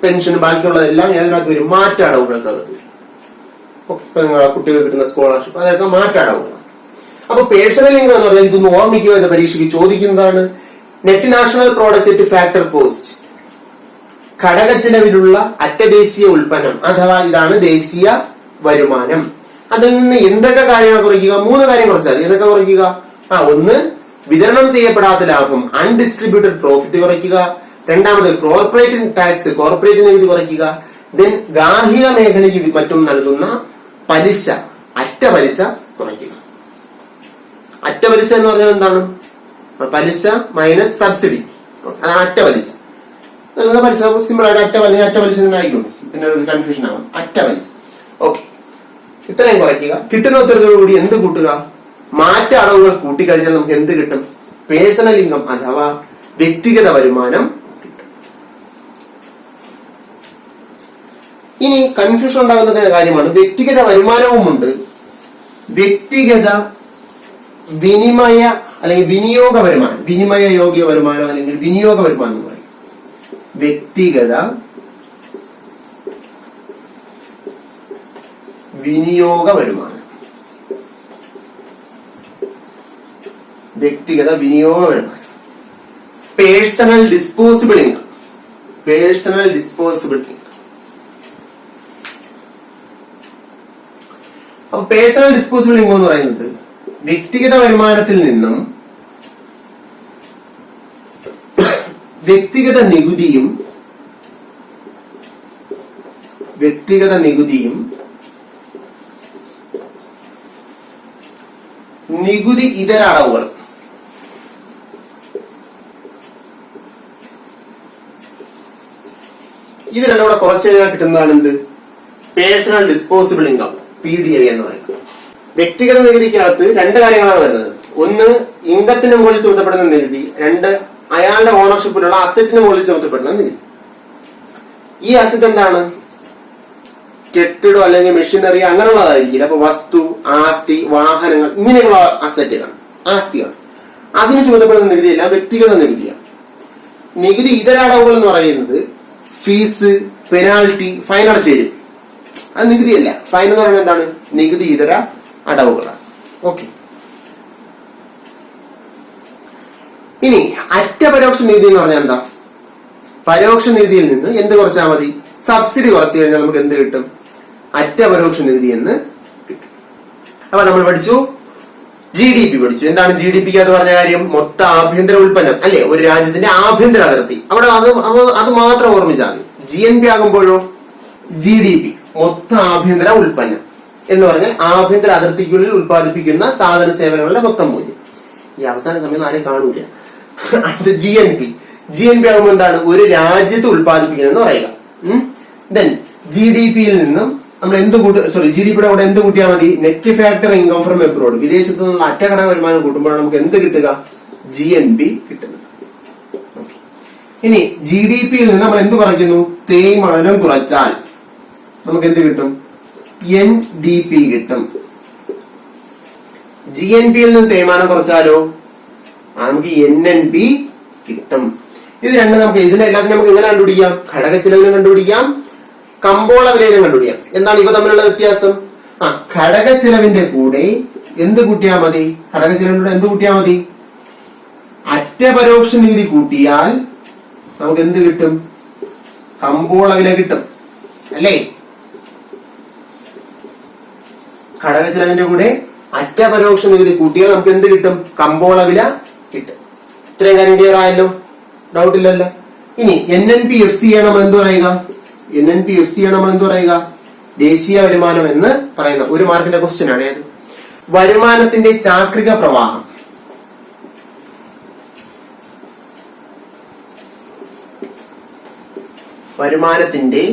പെൻഷൻ ബാക്കിയുള്ളതെല്ലാം അതിനകത്ത് വരും, മാറ്റടവുകൾക്കകത്ത് വരും. കുട്ടികൾക്ക് കിട്ടുന്ന സ്കോളർഷിപ്പ് അതൊക്കെ മാറ്റടവുകളാണ്. അപ്പൊ പേഴ്സണൽ ഇൻകം എന്ന് പറഞ്ഞാൽ ഇതൊന്ന് ഓർമ്മിക്കുക എന്ന പരീക്ഷയ്ക്ക് ചോദിക്കുന്നതാണ്. Net national product two factor cost, ഘടക ചെലവിലുള്ള അറ്റദേശീയ ഉൽപ്പന്നം അഥവാ ഇതാണ് ദേശീയ വരുമാനം. അതിൽ നിന്ന് എന്തൊക്കെ കാര്യങ്ങൾ കുറയ്ക്കുക? 3 കാര്യം കുറച്ചാൽ ഏതൊക്കെ കുറയ്ക്കുക? ഒന്ന് വിതരണം ചെയ്യപ്പെടാത്ത ലാഭം അൺഡിസ്ട്രിബ്യൂട്ടഡ് പ്രോഫിറ്റ് കുറയ്ക്കുക. രണ്ടാമത് കോർപ്പറേറ്റ് ടാക്സ് കോർപ്പറേറ്റ് നികുതി കുറയ്ക്കുക. ദെൻ ഗാർഹിക മേഖലയ്ക്ക് മറ്റും നൽകുന്ന പലിശ അറ്റ പലിശ കുറയ്ക്കുക. അറ്റ പലിശ എന്ന് പറഞ്ഞാൽ എന്താണ്? പലിശ മൈനസ് സബ്സിഡി, അതാണ് അറ്റ പലിശ. നൽകുന്ന പലിശ സിമ്പിൾ ആയിട്ട് അറ്റ പലിശ തന്നെ ആയിക്കോട്ടെ, പിന്നെ ഒരു കൺഫ്യൂഷൻ ആവും. അറ്റ പലിശ. ഓക്കെ, ഇത്രയും കുറയ്ക്കുക. കിട്ടുന്ന ഉത്തരത്തോടുകൂടി എന്ത് കൂട്ടുക? മാറ്റ അടവുകൾ കൂട്ടിക്കഴിഞ്ഞാൽ നമുക്ക് എന്ത് കിട്ടും? പേഴ്സണൽ ഇൻകം അഥവാ വ്യക്തിഗത വരുമാനം കിട്ടും. ഇനി കൺഫ്യൂഷൻ ഉണ്ടാകുന്ന കാര്യമാണ്, വ്യക്തിഗത വരുമാനവുമുണ്ട്, വ്യക്തിഗത വിനിമയ അല്ലെങ്കിൽ വിനിയോഗ വരുമാനം, വിനിമയ യോഗ്യ വരുമാനം അല്ലെങ്കിൽ വിനിയോഗ വരുമാനം എന്ന് പറയും. വ്യക്തിഗത വിനിയോഗ വരുമാനം, വ്യക്തിഗത വിനിയോഗ വരുമാനം. Personal disposable income. Personal disposable income. അപ്പൊ പേഴ്സണൽ ഡിസ്പോസിബിൾ ഇൻകം എന്ന് പറയുന്നത് വ്യക്തിഗത വരുമാനത്തിൽ നിന്നും വ്യക്തിഗത നികുതിയും നികുതി ഇതര അടവുകൾ ഇത് രണ്ടും കൂടെ കുറച്ച് കഴിഞ്ഞാൽ കിട്ടുന്നതാണ് എന്ത്? പേഴ്സണൽ ഡിസ്പോസിബിൾ ഇൻകം, PDI എന്ന് പറയുന്നത്. വ്യക്തിഗത നികുതിക്കകത്ത് രണ്ട് കാര്യങ്ങളാണ് വരുന്നത്. ഒന്ന്, ഇൻകത്തിന് മുകളിൽ ചുമത്തപ്പെടുന്ന നികുതി. രണ്ട്, അയാളുടെ ഓണർഷിപ്പിലുള്ള അസറ്റിന് മുകളിൽ ചുമത്തപ്പെടുന്ന നികുതി. ഈ അസറ്റ് എന്താണ്? കെട്ടിടം അല്ലെങ്കിൽ മെഷീനറി അങ്ങനെയുള്ളതായിരിക്കില്ല. അപ്പൊ വസ്തു, ആസ്തി, വാഹനങ്ങൾ ഇങ്ങനെയുള്ള അസറ്റുകൾ, ആസ്തികൾ, അതിന് ചുമത്തപ്പെടുന്ന നികുതിയല്ല, വ്യക്തിഗത നികുതിയാണ്. നികുതി ഇതര അടവുകൾ എന്ന് പറയുന്നത് ഫീസ്, പെനാൽറ്റി, ഫൈൻ അടച്ചേരും. അത് നികുതിയല്ല. ഫൈൻ എന്ന് പറയുന്നത് എന്താണ്? നികുതി ഇതര അടവുകളാണ്. ഓക്കെ. ഇനി അറ്റപരോക്ഷ നികുതി എന്ന് പറഞ്ഞാൽ എന്താ? പരോക്ഷ നികുതിയിൽ നിന്ന് എന്ത് കുറച്ചാൽ മതി? സബ്സിഡി കുറച്ചു കഴിഞ്ഞാൽ നമുക്ക് എന്ത് കിട്ടും? അറ്റപരോക്ഷ നികുതി എന്ന് കിട്ടും. അപ്പൊ നമ്മൾ പഠിച്ചു, GDP പഠിച്ചു. എന്താണ് GDP എന്ന് പറഞ്ഞ കാര്യം? മൊത്ത ആഭ്യന്തര ഉൽപ്പന്നം അല്ലെ, ഒരു രാജ്യത്തിന്റെ ആഭ്യന്തര അതിർത്തി. അവിടെ അത് മാത്രം ഓർമ്മിച്ചാൽ മതി. GNP ആകുമ്പോഴോ GDP, മൊത്ത ആഭ്യന്തര ഉൽപ്പന്നം എന്ന് പറഞ്ഞാൽ ആഭ്യന്തര അതിർത്തിക്കുള്ളിൽ ഉൽപ്പാദിപ്പിക്കുന്ന സാധന സേവനങ്ങളുടെ മൊത്തം മൂല്യം. ഈ അവസാന സമയം ആരെയും കാണൂല. അത് GNP ആകുമ്പോൾ എന്താണ്? ഒരു രാജ്യത്ത് ഉൽപ്പാദിപ്പിക്കുന്നത് എന്ന് പറയുക. ദെൻ GDPയിൽ നിന്നും നമ്മൾ GDPയുടെ കൂടെ എന്ത് കൂട്ടിയാൽ മതി? Net factor income from abroad, വിദേശത്തു നിന്നുള്ള അറ്റഘടക വരുമാനം കൂട്ടുമ്പോഴാണ് നമുക്ക് എന്ത് കിട്ടുക? GNP കിട്ടുന്നത്. ഇനി GDPയിൽ നിന്ന് നമ്മൾ എന്ത് കുറയ്ക്കുന്നു? തേയ്മാനം കുറച്ചാൽ നമുക്ക് എന്ത് കിട്ടും? NDP കിട്ടും. GNPയിൽ നിന്ന് തേയ്മാനം കുറച്ചാലോ നമുക്ക് NNP കിട്ടും. ഇത് രണ്ടും നമുക്ക് ഇതിനെല്ലാത്തിനും നമുക്ക് എങ്ങനെ കണ്ടുപിടിക്കാം? ഘടക ചെലവിനും കണ്ടുപിടിക്കാം, കമ്പോള വിലയിലും കണ്ടുപിടിക്കാം. എന്താണ് ഇവ തമ്മിലുള്ള വ്യത്യാസം? ഘടക ചെലവിന്റെ കൂടെ എന്ത് കൂട്ടിയാൽ മതി? ഘടക ചെലവിന്റെ കൂടെ എന്ത് കൂട്ടിയാൽ മതി? അറ്റപരോക്ഷ നികുതി കൂട്ടിയാൽ നമുക്ക് എന്ത് കിട്ടും? കമ്പോള വില കിട്ടും അല്ലേ? ഘടക ചെലവിന്റെ കൂടെ അറ്റപരോക്ഷ നികുതി കൂട്ടിയാൽ നമുക്ക് എന്ത് കിട്ടും? കമ്പോള വില കിട്ടും. ഇത്രയും കാര്യം ക്ലിയർ ആയല്ലോ? ഡൗട്ട് ഇല്ലല്ലോ? ഇനി NNPFC ആണ് നമ്മൾ എന്ത് പറയുക? ദേശീയ വരുമാനം എന്ന് പറയുന്ന ഒരു മാർക്കിന്റെ ക്വസ്റ്റ്യൻ ആണ്. ഏത്? വരുമാനത്തിന്റെ ചാക്രിക പ്രവാഹം. വരുമാനത്തിന്റെ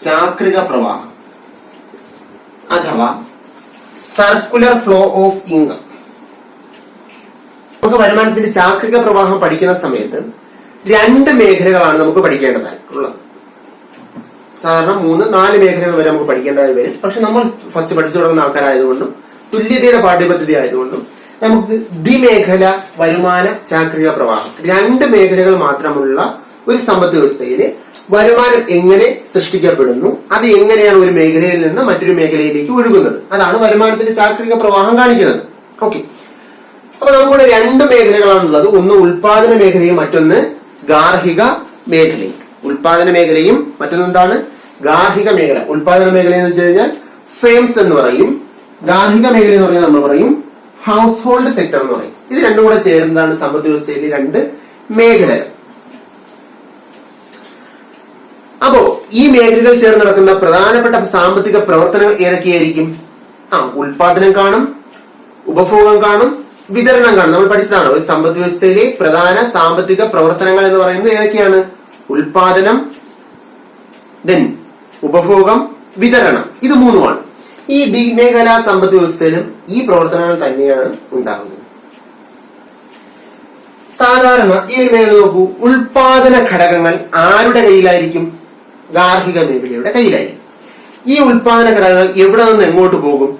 ചാക്രിക പ്രവാഹം അഥവാ സർക്കുലർ ഫ്ലോ ഓഫ് ഇൻകം. നമുക്ക് വരുമാനത്തിന്റെ ചാക്രിക പ്രവാഹം പഠിക്കുന്ന സമയത്ത് രണ്ട് മേഖലകളാണ് നമുക്ക് പഠിക്കേണ്ടതായിട്ടുള്ളത്. സാധാരണ 3-4 മേഖലകൾ വരെ നമുക്ക് പഠിക്കേണ്ടതായി വരും. പക്ഷെ നമ്മൾ ഫസ്റ്റ് പഠിച്ചു തുടങ്ങുന്ന ആൾക്കാരായതുകൊണ്ടും തുല്യതയുടെ പാഠ്യപദ്ധതി ആയതുകൊണ്ടും നമുക്ക് ദ്വിമേഖല വരുമാന ചാക്രിക പ്രവാഹം, 2 മേഖലകൾ മാത്രമുള്ള ഒരു സമ്പദ് വ്യവസ്ഥയില് വരുമാനം എങ്ങനെ സൃഷ്ടിക്കപ്പെടുന്നു, അത് എങ്ങനെയാണ് ഒരു മേഖലയിൽ നിന്ന് മറ്റൊരു മേഖലയിലേക്ക് ഒഴുകുന്നത്, അതാണ് വരുമാനത്തിന്റെ ചാക്രിക പ്രവാഹം കാണിക്കുന്നത്. ഓക്കെ. അപ്പൊ നമുക്കിവിടെ 2 മേഖലകളാണുള്ളത്. ഒന്ന് ഉൽപാദന മേഖലയും മറ്റൊന്ന് ഗാർഹിക മേഖലയും. ഉൽപാദന മേഖലയും മറ്റൊന്ന് എന്താണ്? ഗാർഹിക മേഖല. ഉൽപാദന മേഖല എന്ന് വെച്ച് കഴിഞ്ഞാൽ ഫേംസ് എന്ന് പറയും. ഗാർഹിക മേഖല എന്ന് പറഞ്ഞാൽ നമ്മൾ പറയും ഹൗസ് ഹോൾഡ് സെക്ടർ എന്ന് പറയും. ഇത് രണ്ടും കൂടെ ചേരുന്നതാണ് സമ്പദ് വ്യവസ്ഥയിലെ 2 മേഖലകൾ. അപ്പോ ഈ മേഖലകൾ ചേർന്ന് നടക്കുന്ന പ്രധാനപ്പെട്ട സാമ്പത്തിക പ്രവർത്തനങ്ങൾ ഏതൊക്കെയായിരിക്കും? ഉൽപാദനം കാണും, ഉപഭോഗം കാണും, വിതരണം കാണും. നമ്മൾ പഠിച്ചതാണ് ഒരു സമ്പദ് വ്യവസ്ഥയിലെ പ്രധാന സാമ്പത്തിക പ്രവർത്തനങ്ങൾ എന്ന് പറയുന്നത് ഏതൊക്കെയാണ്? ഉൽപാദനം, ദെൻ ഉപഭോഗം, വിതരണം. ഇത് 3മാണ്. ഈ ദ്വിമേഖലാ സമ്പദ് വ്യവസ്ഥയിലും ഈ പ്രവർത്തനങ്ങൾ തന്നെയാണ് ഉണ്ടാകുന്നത്. സാധാരണ ഈ മേഖല നോക്കൂ, ഉൽപാദന ഘടകങ്ങൾ ആരുടെ കയ്യിലായിരിക്കും? ഗാർഹിക മേഖലയുടെ കയ്യിലായിരിക്കും. ഈ ഉൽപാദന ഘടകങ്ങൾ എവിടെ നിന്ന് എങ്ങോട്ട് പോകും?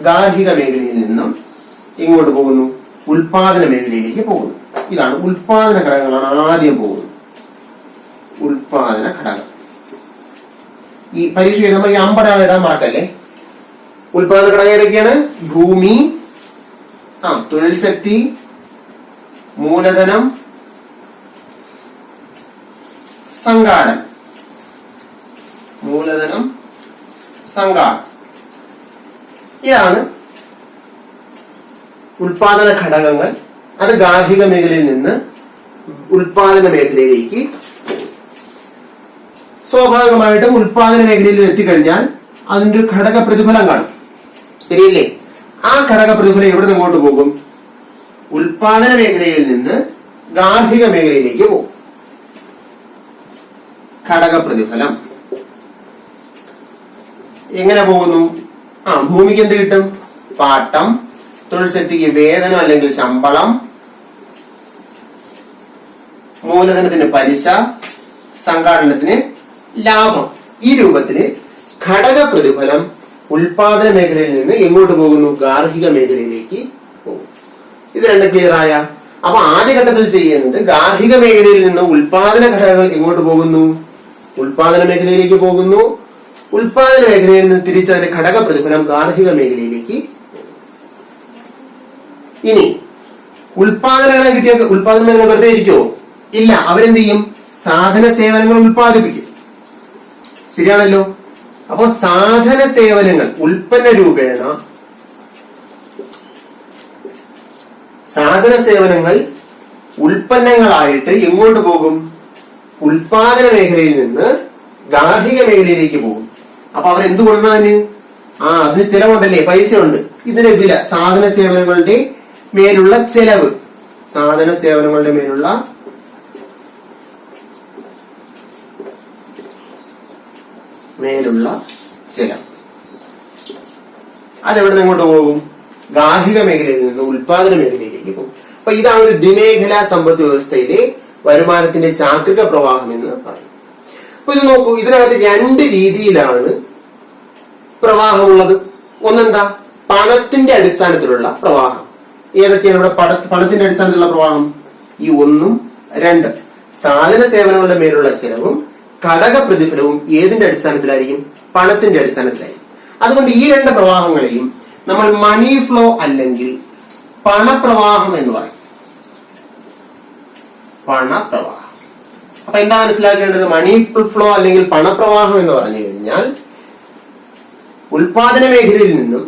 ഗാർഹിക മേഖലയിൽ നിന്നും എങ്ങോട്ട് പോകുന്നു? ഉൽപാദന മേഖലയിലേക്ക് പോകുന്നു. ഇതാണ് ഉൽപാദന ഘടകങ്ങളാണ് ആദ്യം പോകുന്നത്. ഉൽപാദന ഘടകം. ഈ പരീക്ഷ എഴുതുമ്പോൾ ഈ 50 ഇടാൻ മറക്കല്ലേ. ഉൽപാദന ഘടകം ഏതൊക്കെയാണ്? ഭൂമി, തൊഴിൽ ശക്തി, മൂലധനം, സംഘാടനം. മൂലധനം, സംഘാടനം. ഇതാണ് ഉൽപാദന ഘടകങ്ങൾ. അത് ഗാർഹിക മേഖലയിൽ നിന്ന് ഉൽപാദന മേഖലയിലേക്ക്. സ്വാഭാവികമായിട്ടും ഉൽപാദന മേഖലയിൽ എത്തിക്കഴിഞ്ഞാൽ അതിന്റെ ഒരു ഘടക പ്രതിഫലം കാണും. ശരിയല്ലേ? ആ ഘടക പ്രതിഫലം എവിടെ നിന്ന് ഇങ്ങോട്ട് പോകും? ഉൽപാദന മേഖലയിൽ നിന്ന് ഗാർഹിക മേഖലയിലേക്ക് പോകും. ഘടക പ്രതിഫലം എങ്ങനെ പോകുന്നു? ഭൂമിക്ക് എന്ത് കിട്ടും? പാട്ടം, തൊഴിൽ ശക്തിക്ക് വേതനം അല്ലെങ്കിൽ ശമ്പളം, മൂലധനത്തിന് പലിശ, സംഘാടനത്തിന് ലാഭം. ഈ രൂപത്തില് ഘടക പ്രതിഫലം ഉൽപാദന മേഖലയിൽ നിന്ന് എങ്ങോട്ട് പോകുന്നു? ഗാർഹിക മേഖലയിലേക്ക് പോകും. ഇത് രണ്ടും ക്ലിയർ ആയ? അപ്പൊ ആദ്യഘട്ടത്തിൽ ചെയ്യുന്നത് ഗാർഹിക മേഖലയിൽ നിന്ന് ഉൽപാദന ഘടകങ്ങൾ എങ്ങോട്ട് പോകുന്നു? ഉൽപാദന മേഖലയിലേക്ക് പോകുന്നു. ഉൽപാദന മേഖലയിൽ നിന്ന് തിരിച്ചതിന്റെ ഘടക പ്രതിഫലം ഗാർഹിക മേഖലയിലേക്ക്. ഇനി ഉൽപാദന ഘടകം കിട്ടിയ ഉൽപാദന മേഖല വെറുതെ ഇരിക്കുമോ? ഇല്ല. അവരെന്ത് ചെയ്യും? സാധന സേവനങ്ങൾ ഉൽപ്പാദിപ്പിക്കും. ശരിയാണല്ലോ? അപ്പൊ സാധന സേവനങ്ങൾ ഉൽപ്പന്ന രൂപേണ സാധന സേവനങ്ങൾ ഉൽപ്പന്നങ്ങളായിട്ട് എങ്ങോട്ട് പോകും? ഉൽപാദന മേഖലയിൽ നിന്ന് ഗാർഹിക മേഖലയിലേക്ക് പോകും. അപ്പൊ അവരെന്ത് കൊടുക്കുന്നതിന്? അതിന് ചെലവുണ്ടല്ലേ, പൈസ ഉണ്ട്. ഇതിന്റെ വില, സാധന സേവനങ്ങളുടെ മേലുള്ള ചെലവ്, സാധന സേവനങ്ങളുടെ മേലുള്ള ചെലവ്, അതെവിടെ നിന്ന് എങ്ങോട്ട് പോകും? ഗാർഹിക മേഖലയിൽ നിന്ന് ഉൽപാദന മേഖലയിലേക്ക് പോകും. അപ്പൊ ഇതാണ് ഒരു ദ്വിമേഖലാ സമ്പദ് വ്യവസ്ഥയിലെ വരുമാനത്തിന്റെ ചാക്രിക പ്രവാഹം എന്ന് പറയും. അപ്പൊ ഇത് നോക്കൂ, ഇതിനകത്ത് രണ്ട് രീതിയിലാണ് പ്രവാഹമുള്ളത്. ഒന്നെന്താ? പണത്തിന്റെ അടിസ്ഥാനത്തിലുള്ള പ്രവാഹം. ഏതൊക്കെയാണ് ഇവിടെ പണത്തിന്റെ അടിസ്ഥാനത്തിലുള്ള പ്രവാഹം? ഈ 1ഉം 2. സാധന സേവനങ്ങളുടെ മേലുള്ള ചെലവും ഘടക പ്രതിഫലവും ഏതിന്റെ അടിസ്ഥാനത്തിലായിരിക്കും? പണത്തിന്റെ അടിസ്ഥാനത്തിലായിരിക്കും. അതുകൊണ്ട് ഈ രണ്ട് പ്രവാഹങ്ങളെയും നമ്മൾ മണി ഫ്ലോ അല്ലെങ്കിൽ പണപ്രവാഹം എന്ന് പറയും. പണപ്രവാഹം. അപ്പൊ എന്താ മനസ്സിലാക്കേണ്ടത്? മണി ഫ്ലോ അല്ലെങ്കിൽ പണപ്രവാഹം എന്ന് പറഞ്ഞു കഴിഞ്ഞാൽ ഉൽപാദന മേഖലയിൽ നിന്നും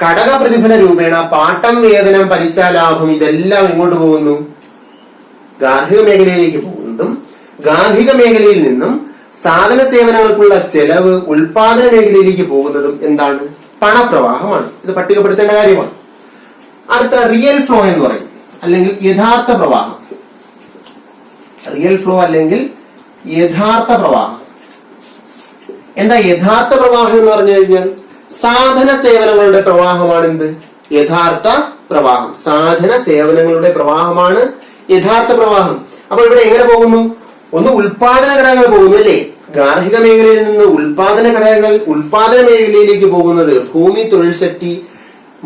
ഘടക പ്രതിഫല രൂപേണ പാട്ടം, വേതനം, പലിശ, ലാഭം ഇതെല്ലാം എങ്ങോട്ട് പോകുന്നു? ഗാർഹിക മേഖലയിലേക്ക് പോകുന്നതും ഗാർഹിക മേഖലയിൽ നിന്നും സാധന സേവനങ്ങൾക്കുള്ള ചെലവ് ഉൽപാദന മേഖലയിലേക്ക് പോകുന്നതും എന്താണ്? പണപ്രവാഹമാണ്. ഇത് പട്ടികപ്പെടുത്തേണ്ട കാര്യമാണ്. അടുത്ത റിയൽ ഫ്ലോ എന്ന് പറയും, അല്ലെങ്കിൽ യഥാർത്ഥ പ്രവാഹം. റിയൽ ഫ്ലോ അല്ലെങ്കിൽ യഥാർത്ഥ പ്രവാഹം. എന്താ യഥാർത്ഥ പ്രവാഹം എന്ന് പറഞ്ഞു കഴിഞ്ഞാൽ? സാധന സേവനങ്ങളുടെ പ്രവാഹമാണ് എന്ത്? യഥാർത്ഥ പ്രവാഹം. സാധന സേവനങ്ങളുടെ പ്രവാഹമാണ് യഥാർത്ഥ പ്രവാഹം. അപ്പൊ ഇവിടെ എങ്ങനെ പോകുന്നു? ഒന്ന് ഉൽപാദന ഘടകങ്ങൾ പോകുന്നു അല്ലേ? ഗാർഹിക മേഖലയിൽ നിന്ന് ഉൽപാദന ഘടകങ്ങൾ ഉൽപാദന മേഖലയിലേക്ക് പോകുന്നത് ഭൂമി, തൊഴിൽ ശക്തി,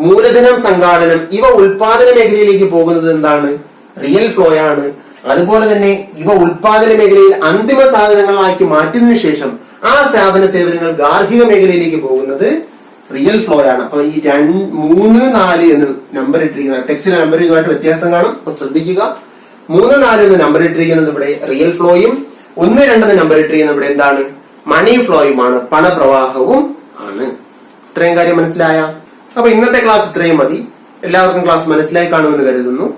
മൂലധനം, സംഘാടനം ഇവ ഉൽപാദന മേഖലയിലേക്ക് പോകുന്നത് എന്താണ്? റിയൽ ഫ്ലോ ആണ്. അതുപോലെ തന്നെ ഇവ ഉൽപാദന മേഖലയിൽ അന്തിമ സാധനങ്ങളാക്കി മാറ്റിയതിനു ശേഷം ആ സാധന സേവനങ്ങൾ ഗാർഹിക മേഖലയിലേക്ക് പോകുന്നത് റിയൽ ഫ്ലോ ആണ്. അപ്പൊ ഈ 3, 4 എന്ന് നമ്പർ ഇട്ടിരിക്കുന്ന ടെക്സ്റ്റിലെ നമ്പർ ഇതുമായിട്ട് വ്യത്യാസം കാണും. അപ്പൊ ശ്രദ്ധിക്കുക. 3, 4 എന്ന് നമ്പർ ഇട്ടിരിക്കുന്നത് ഇവിടെ റിയൽ ഫ്ലോയും 1, 2 എന്ന് നമ്പർ ഇട്ടിരിക്കുന്നത് ഇവിടെ എന്താണ്? മണി ഫ്ലോയുമാണ്, പണപ്രവാഹവും ആണ്. ഇത്രയും കാര്യം മനസ്സിലായ? അപ്പൊ ഇന്നത്തെ ക്ലാസ് ഇത്രയും മതി. എല്ലാവർക്കും ക്ലാസ് മനസ്സിലായി കാണുമെന്ന് കരുതുന്നു.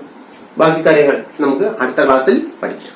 ബാക്കി കാര്യങ്ങൾ നമുക്ക് അടുത്ത ക്ലാസ്സിൽ പഠിക്കാം.